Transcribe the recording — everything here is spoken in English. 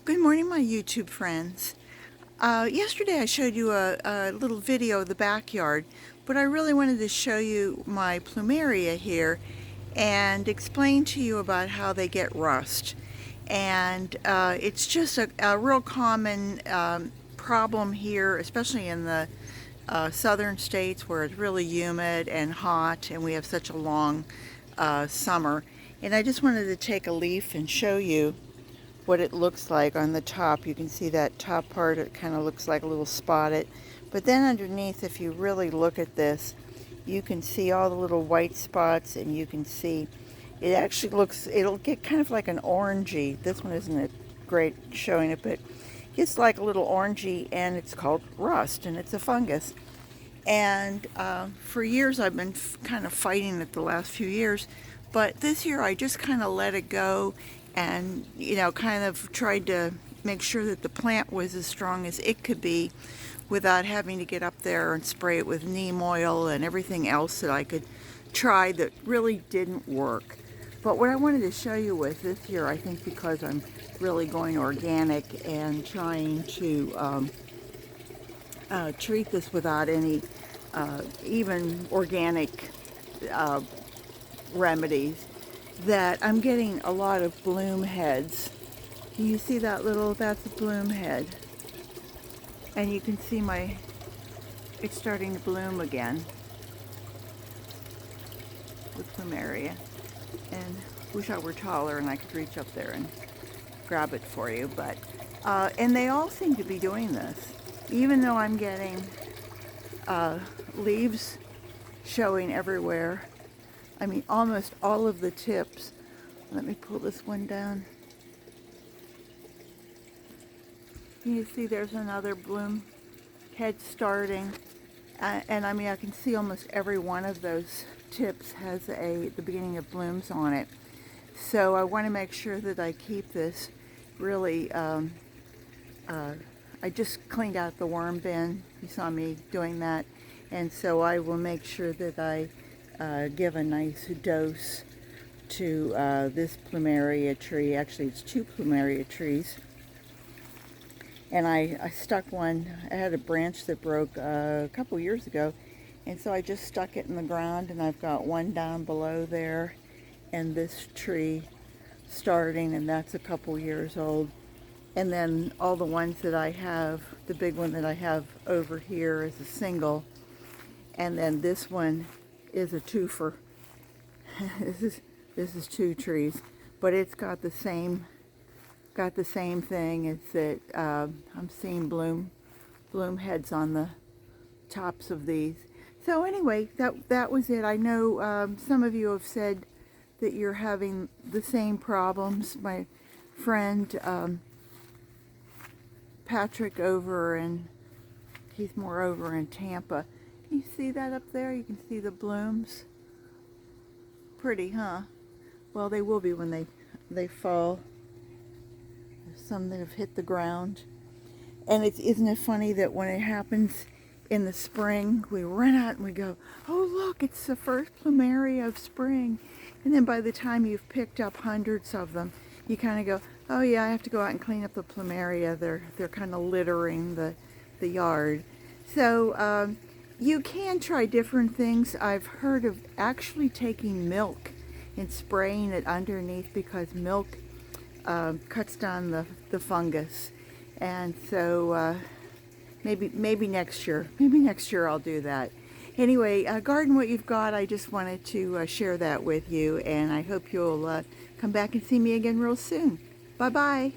Good morning, my YouTube friends. Yesterday I showed you a little video of the backyard, but I really wanted to show you my Plumeria here and explain to you about how they get rust. And it's just a real common problem here, especially in the southern states where it's really humid and hot and we have such a long summer. And I just wanted to take a leaf and show you what it looks like on the top. You can see that top part, it kind of looks like a little spotted. But then underneath, if you really look at this, you can see all the little white spots, and you can see it actually looks, it'll get kind of like an orangey. This one isn't great showing it, but it's like a little orangey, and it's called rust, and it's a fungus. And for years I've been kind of fighting it the last few years, but this year I just kind of let it go and, you know, kind of tried to make sure that the plant was as strong as it could be without having to get up there and spray it with neem oil and everything else that I could try that really didn't work. But what I wanted to show you with this year, I think because I'm really going organic and trying to treat this without any even organic remedies, that I'm getting a lot of bloom heads. Can you see that little, that's a bloom head. And you can see it's starting to bloom again with Plumeria. And wish I were taller and I could reach up there and grab it for you. But, and they all seem to be doing this. Even though I'm getting leaves showing everywhere. I mean, almost all of the tips. Let me pull this one down. You see there's another bloom head starting. And I mean, I can see almost every one of those tips has the beginning of blooms on it. So I want to make sure that I keep this really, I just cleaned out the worm bin. You saw me doing that. And so I will make sure that I give a nice dose to this Plumeria tree. Actually, it's two Plumeria trees. And I stuck one, I had a branch that broke a couple years ago, and so I just stuck it in the ground, and I've got one down below there, and this tree starting, and that's a couple years old. And then all the ones that I have, the big one that I have over here is a single, and then this one is a twofer. This is two trees, but it's got the same thing. It's that I'm seeing bloom heads on the tops of these. So anyway, that was it. I know some of you have said that you're having the same problems. My friend Patrick he's more over in Tampa. You see that up there? You can see the blooms. Pretty, huh? Well, they will be when they fall. There's some that have hit the ground. And isn't it funny that when it happens in the spring, we run out and we go, oh look, it's the first Plumeria of spring. And then by the time you've picked up hundreds of them, you kind of go, oh yeah, I have to go out and clean up the Plumeria. They're kind of littering the yard. So you can try different things. I've heard of actually taking milk and spraying it underneath, because milk cuts down the fungus. And so maybe next year I'll do that. Anyway, garden what you've got. I just wanted to share that with you, and I hope you'll come back and see me again real soon. Bye bye.